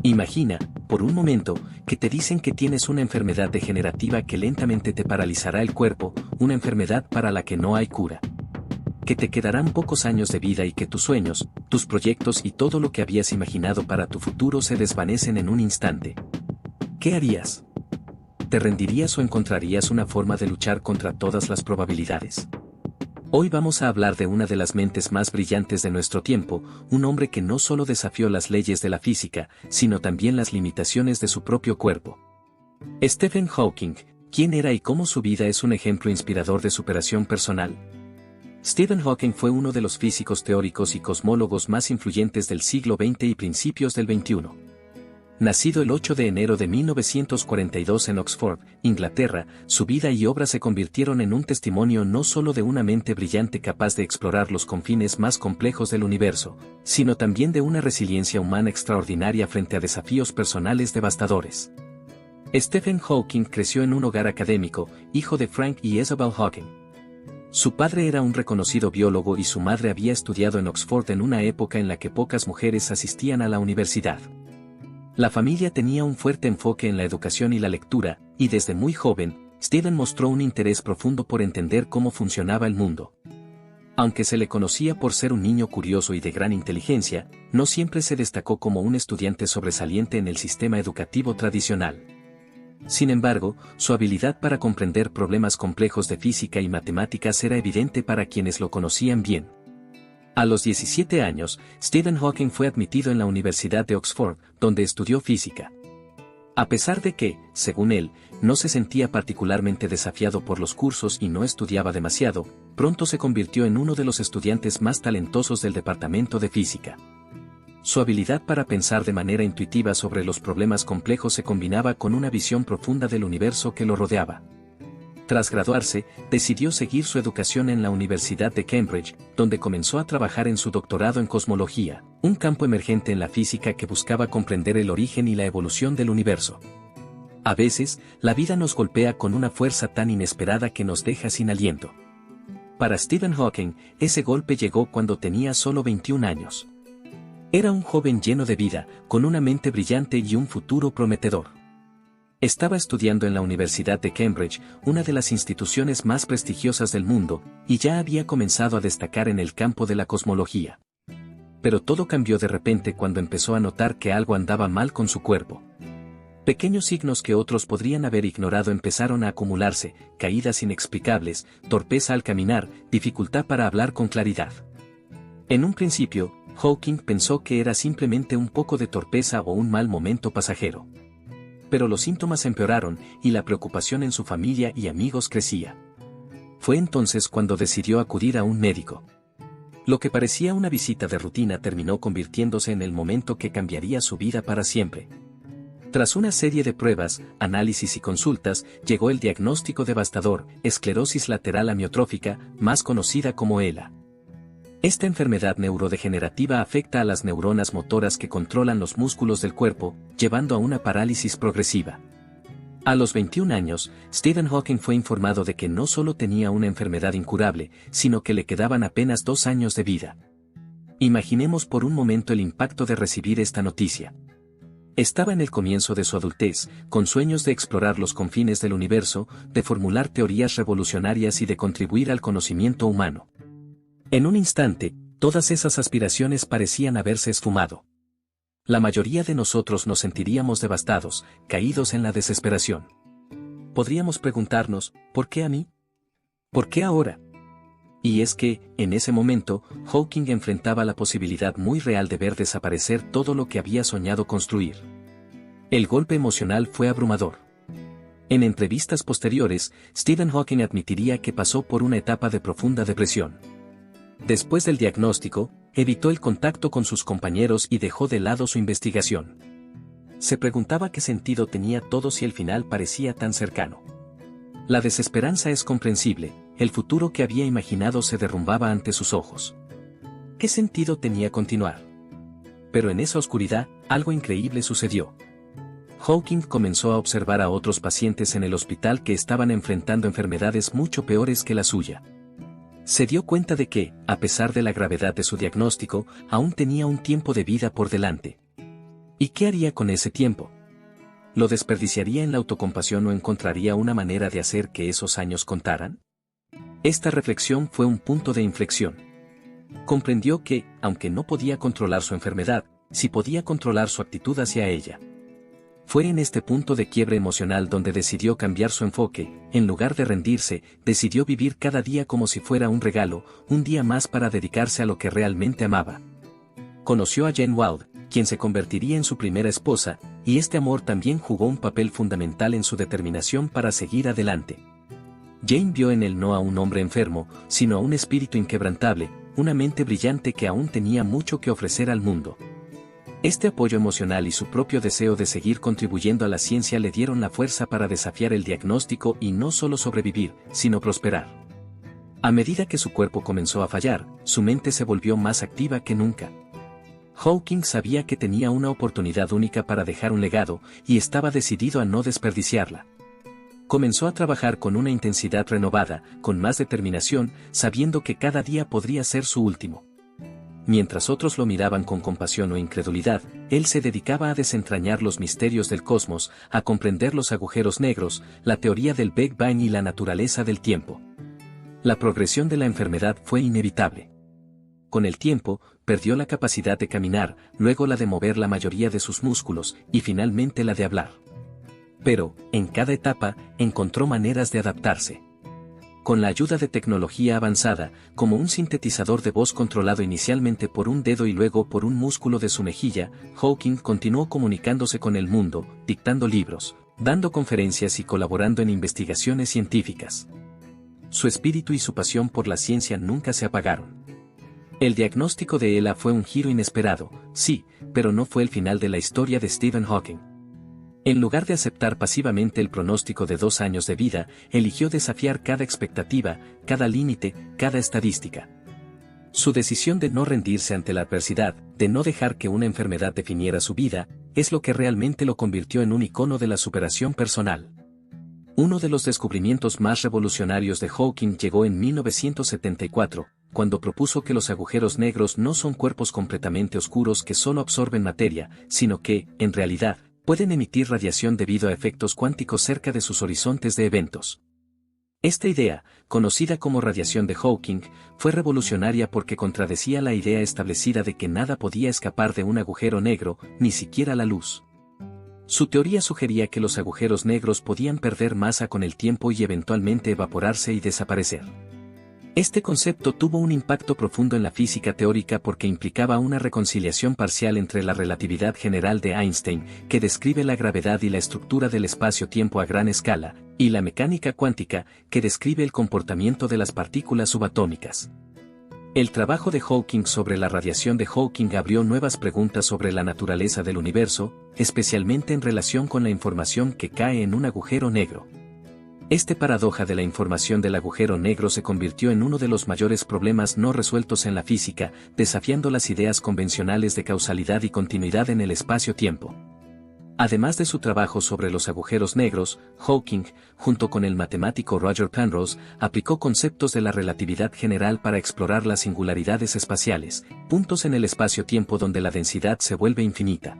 Imagina, por un momento, que te dicen que tienes una enfermedad degenerativa que lentamente te paralizará el cuerpo, una enfermedad para la que no hay cura. Que te quedarán pocos años de vida y que tus sueños, tus proyectos y todo lo que habías imaginado para tu futuro se desvanecen en un instante. ¿Qué harías? ¿Te rendirías o encontrarías una forma de luchar contra todas las probabilidades? Hoy vamos a hablar de una de las mentes más brillantes de nuestro tiempo, un hombre que no solo desafió las leyes de la física, sino también las limitaciones de su propio cuerpo. Stephen Hawking, ¿quién era y cómo su vida es un ejemplo inspirador de superación personal? Stephen Hawking fue uno de los físicos teóricos y cosmólogos más influyentes del siglo XX y principios del XXI. Nacido el 8 de enero de 1942 en Oxford, Inglaterra, su vida y obra se convirtieron en un testimonio no solo de una mente brillante capaz de explorar los confines más complejos del universo, sino también de una resiliencia humana extraordinaria frente a desafíos personales devastadores. Stephen Hawking creció en un hogar académico, hijo de Frank y Isabel Hawking. Su padre era un reconocido biólogo y su madre había estudiado en Oxford en una época en la que pocas mujeres asistían a la universidad. La familia tenía un fuerte enfoque en la educación y la lectura, y desde muy joven, Stephen mostró un interés profundo por entender cómo funcionaba el mundo. Aunque se le conocía por ser un niño curioso y de gran inteligencia, no siempre se destacó como un estudiante sobresaliente en el sistema educativo tradicional. Sin embargo, su habilidad para comprender problemas complejos de física y matemáticas era evidente para quienes lo conocían bien. A los 17 años, Stephen Hawking fue admitido en la Universidad de Oxford, donde estudió física. A pesar de que, según él, no se sentía particularmente desafiado por los cursos y no estudiaba demasiado, pronto se convirtió en uno de los estudiantes más talentosos del departamento de física. Su habilidad para pensar de manera intuitiva sobre los problemas complejos se combinaba con una visión profunda del universo que lo rodeaba. Tras graduarse, decidió seguir su educación en la Universidad de Cambridge, donde comenzó a trabajar en su doctorado en cosmología, un campo emergente en la física que buscaba comprender el origen y la evolución del universo. A veces, la vida nos golpea con una fuerza tan inesperada que nos deja sin aliento. Para Stephen Hawking, ese golpe llegó cuando tenía solo 21 años. Era un joven lleno de vida, con una mente brillante y un futuro prometedor. Estaba estudiando en la Universidad de Cambridge, una de las instituciones más prestigiosas del mundo, y ya había comenzado a destacar en el campo de la cosmología. Pero todo cambió de repente cuando empezó a notar que algo andaba mal con su cuerpo. Pequeños signos que otros podrían haber ignorado empezaron a acumularse: caídas inexplicables, torpeza al caminar, dificultad para hablar con claridad. En un principio, Hawking pensó que era simplemente un poco de torpeza o un mal momento pasajero. Pero los síntomas empeoraron y la preocupación en su familia y amigos crecía. Fue entonces cuando decidió acudir a un médico. Lo que parecía una visita de rutina terminó convirtiéndose en el momento que cambiaría su vida para siempre. Tras una serie de pruebas, análisis y consultas, llegó el diagnóstico devastador: esclerosis lateral amiotrófica, más conocida como ELA. Esta enfermedad neurodegenerativa afecta a las neuronas motoras que controlan los músculos del cuerpo, llevando a una parálisis progresiva. A los 21 años, Stephen Hawking fue informado de que no solo tenía una enfermedad incurable, sino que le quedaban apenas 2 años de vida. Imaginemos por un momento el impacto de recibir esta noticia. Estaba en el comienzo de su adultez, con sueños de explorar los confines del universo, de formular teorías revolucionarias y de contribuir al conocimiento humano. En un instante, todas esas aspiraciones parecían haberse esfumado. La mayoría de nosotros nos sentiríamos devastados, caídos en la desesperación. Podríamos preguntarnos, ¿por qué a mí? ¿Por qué ahora? Y es que, en ese momento, Hawking enfrentaba la posibilidad muy real de ver desaparecer todo lo que había soñado construir. El golpe emocional fue abrumador. En entrevistas posteriores, Stephen Hawking admitiría que pasó por una etapa de profunda depresión. Después del diagnóstico, evitó el contacto con sus compañeros y dejó de lado su investigación. Se preguntaba qué sentido tenía todo si el final parecía tan cercano. La desesperanza es comprensible, el futuro que había imaginado se derrumbaba ante sus ojos. ¿Qué sentido tenía continuar? Pero en esa oscuridad, algo increíble sucedió. Hawking comenzó a observar a otros pacientes en el hospital que estaban enfrentando enfermedades mucho peores que la suya. Se dio cuenta de que, a pesar de la gravedad de su diagnóstico, aún tenía un tiempo de vida por delante. ¿Y qué haría con ese tiempo? ¿Lo desperdiciaría en la autocompasión o encontraría una manera de hacer que esos años contaran? Esta reflexión fue un punto de inflexión. Comprendió que, aunque no podía controlar su enfermedad, sí podía controlar su actitud hacia ella. Fue en este punto de quiebre emocional donde decidió cambiar su enfoque. En lugar de rendirse, decidió vivir cada día como si fuera un regalo, un día más para dedicarse a lo que realmente amaba. Conoció a Jane Wilde, quien se convertiría en su primera esposa, y este amor también jugó un papel fundamental en su determinación para seguir adelante. Jane vio en él no a un hombre enfermo, sino a un espíritu inquebrantable, una mente brillante que aún tenía mucho que ofrecer al mundo. Este apoyo emocional y su propio deseo de seguir contribuyendo a la ciencia le dieron la fuerza para desafiar el diagnóstico y no solo sobrevivir, sino prosperar. A medida que su cuerpo comenzó a fallar, su mente se volvió más activa que nunca. Hawking sabía que tenía una oportunidad única para dejar un legado, y estaba decidido a no desperdiciarla. Comenzó a trabajar con una intensidad renovada, con más determinación, sabiendo que cada día podría ser su último. Mientras otros lo miraban con compasión o incredulidad, él se dedicaba a desentrañar los misterios del cosmos, a comprender los agujeros negros, la teoría del Big Bang y la naturaleza del tiempo. La progresión de la enfermedad fue inevitable. Con el tiempo, perdió la capacidad de caminar, luego la de mover la mayoría de sus músculos, y finalmente la de hablar. Pero, en cada etapa, encontró maneras de adaptarse. Con la ayuda de tecnología avanzada, como un sintetizador de voz controlado inicialmente por un dedo y luego por un músculo de su mejilla, Hawking continuó comunicándose con el mundo, dictando libros, dando conferencias y colaborando en investigaciones científicas. Su espíritu y su pasión por la ciencia nunca se apagaron. El diagnóstico de ELA fue un giro inesperado, sí, pero no fue el final de la historia de Stephen Hawking. En lugar de aceptar pasivamente el pronóstico de 2 años de vida, eligió desafiar cada expectativa, cada límite, cada estadística. Su decisión de no rendirse ante la adversidad, de no dejar que una enfermedad definiera su vida, es lo que realmente lo convirtió en un icono de la superación personal. Uno de los descubrimientos más revolucionarios de Hawking llegó en 1974, cuando propuso que los agujeros negros no son cuerpos completamente oscuros que solo absorben materia, sino que, en realidad, pueden emitir radiación debido a efectos cuánticos cerca de sus horizontes de eventos. Esta idea, conocida como radiación de Hawking, fue revolucionaria porque contradecía la idea establecida de que nada podía escapar de un agujero negro, ni siquiera la luz. Su teoría sugería que los agujeros negros podían perder masa con el tiempo y eventualmente evaporarse y desaparecer. Este concepto tuvo un impacto profundo en la física teórica porque implicaba una reconciliación parcial entre la relatividad general de Einstein, que describe la gravedad y la estructura del espacio-tiempo a gran escala, y la mecánica cuántica, que describe el comportamiento de las partículas subatómicas. El trabajo de Hawking sobre la radiación de Hawking abrió nuevas preguntas sobre la naturaleza del universo, especialmente en relación con la información que cae en un agujero negro. Esta paradoja de la información del agujero negro se convirtió en uno de los mayores problemas no resueltos en la física, desafiando las ideas convencionales de causalidad y continuidad en el espacio-tiempo. Además de su trabajo sobre los agujeros negros, Hawking, junto con el matemático Roger Penrose, aplicó conceptos de la relatividad general para explorar las singularidades espaciales, puntos en el espacio-tiempo donde la densidad se vuelve infinita.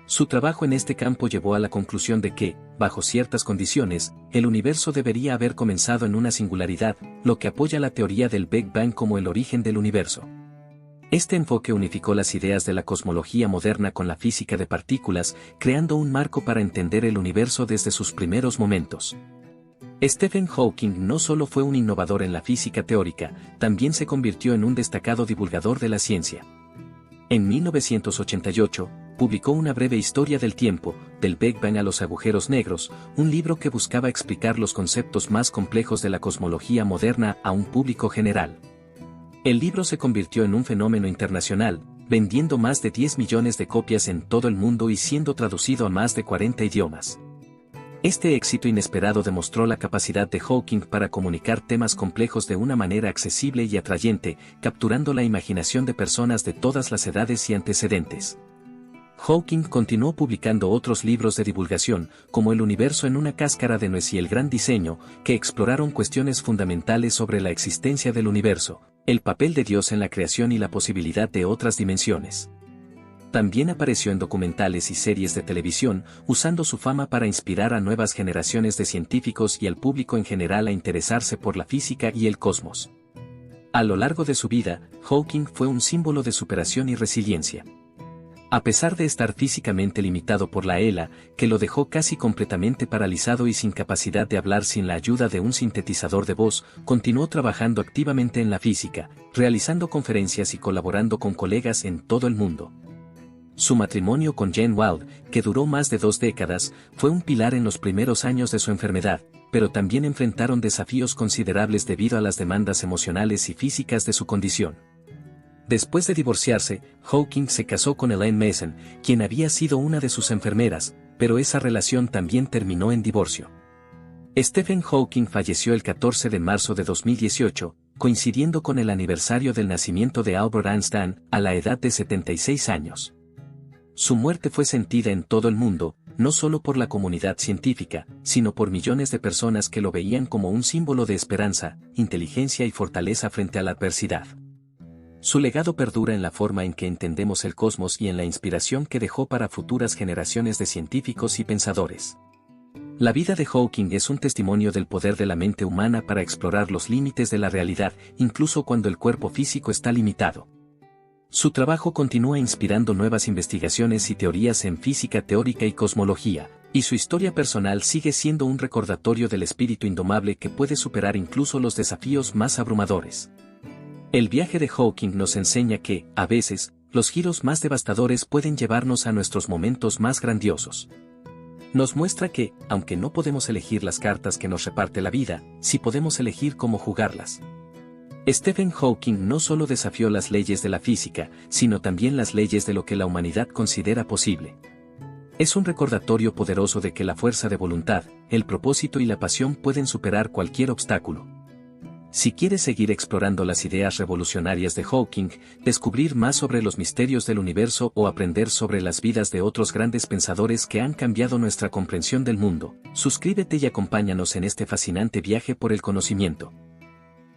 Su trabajo en este campo llevó a la conclusión de que, bajo ciertas condiciones, el universo debería haber comenzado en una singularidad, lo que apoya la teoría del Big Bang como el origen del universo. Este enfoque unificó las ideas de la cosmología moderna con la física de partículas, creando un marco para entender el universo desde sus primeros momentos. Stephen Hawking no solo fue un innovador en la física teórica, también se convirtió en un destacado divulgador de la ciencia. En 1988, publicó una breve historia del tiempo, del Big Bang a los agujeros negros, un libro que buscaba explicar los conceptos más complejos de la cosmología moderna a un público general. El libro se convirtió en un fenómeno internacional, vendiendo más de 10 millones de copias en todo el mundo y siendo traducido a más de 40 idiomas. Este éxito inesperado demostró la capacidad de Hawking para comunicar temas complejos de una manera accesible y atrayente, capturando la imaginación de personas de todas las edades y antecedentes. Hawking continuó publicando otros libros de divulgación, como El universo en una cáscara de nuez y El gran diseño, que exploraron cuestiones fundamentales sobre la existencia del universo, el papel de Dios en la creación y la posibilidad de otras dimensiones. También apareció en documentales y series de televisión, usando su fama para inspirar a nuevas generaciones de científicos y al público en general a interesarse por la física y el cosmos. A lo largo de su vida, Hawking fue un símbolo de superación y resiliencia. A pesar de estar físicamente limitado por la ELA, que lo dejó casi completamente paralizado y sin capacidad de hablar sin la ayuda de un sintetizador de voz, continuó trabajando activamente en la física, realizando conferencias y colaborando con colegas en todo el mundo. Su matrimonio con Jane Wilde, que duró más de 2 décadas, fue un pilar en los primeros años de su enfermedad, pero también enfrentaron desafíos considerables debido a las demandas emocionales y físicas de su condición. Después de divorciarse, Hawking se casó con Elaine Mason, quien había sido una de sus enfermeras, pero esa relación también terminó en divorcio. Stephen Hawking falleció el 14 de marzo de 2018, coincidiendo con el aniversario del nacimiento de Albert Einstein, a la edad de 76 años. Su muerte fue sentida en todo el mundo, no solo por la comunidad científica, sino por millones de personas que lo veían como un símbolo de esperanza, inteligencia y fortaleza frente a la adversidad. Su legado perdura en la forma en que entendemos el cosmos y en la inspiración que dejó para futuras generaciones de científicos y pensadores. La vida de Hawking es un testimonio del poder de la mente humana para explorar los límites de la realidad, incluso cuando el cuerpo físico está limitado. Su trabajo continúa inspirando nuevas investigaciones y teorías en física teórica y cosmología, y su historia personal sigue siendo un recordatorio del espíritu indomable que puede superar incluso los desafíos más abrumadores. El viaje de Hawking nos enseña que, a veces, los giros más devastadores pueden llevarnos a nuestros momentos más grandiosos. Nos muestra que, aunque no podemos elegir las cartas que nos reparte la vida, sí podemos elegir cómo jugarlas. Stephen Hawking no solo desafió las leyes de la física, sino también las leyes de lo que la humanidad considera posible. Es un recordatorio poderoso de que la fuerza de voluntad, el propósito y la pasión pueden superar cualquier obstáculo. Si quieres seguir explorando las ideas revolucionarias de Hawking, descubrir más sobre los misterios del universo o aprender sobre las vidas de otros grandes pensadores que han cambiado nuestra comprensión del mundo, suscríbete y acompáñanos en este fascinante viaje por el conocimiento.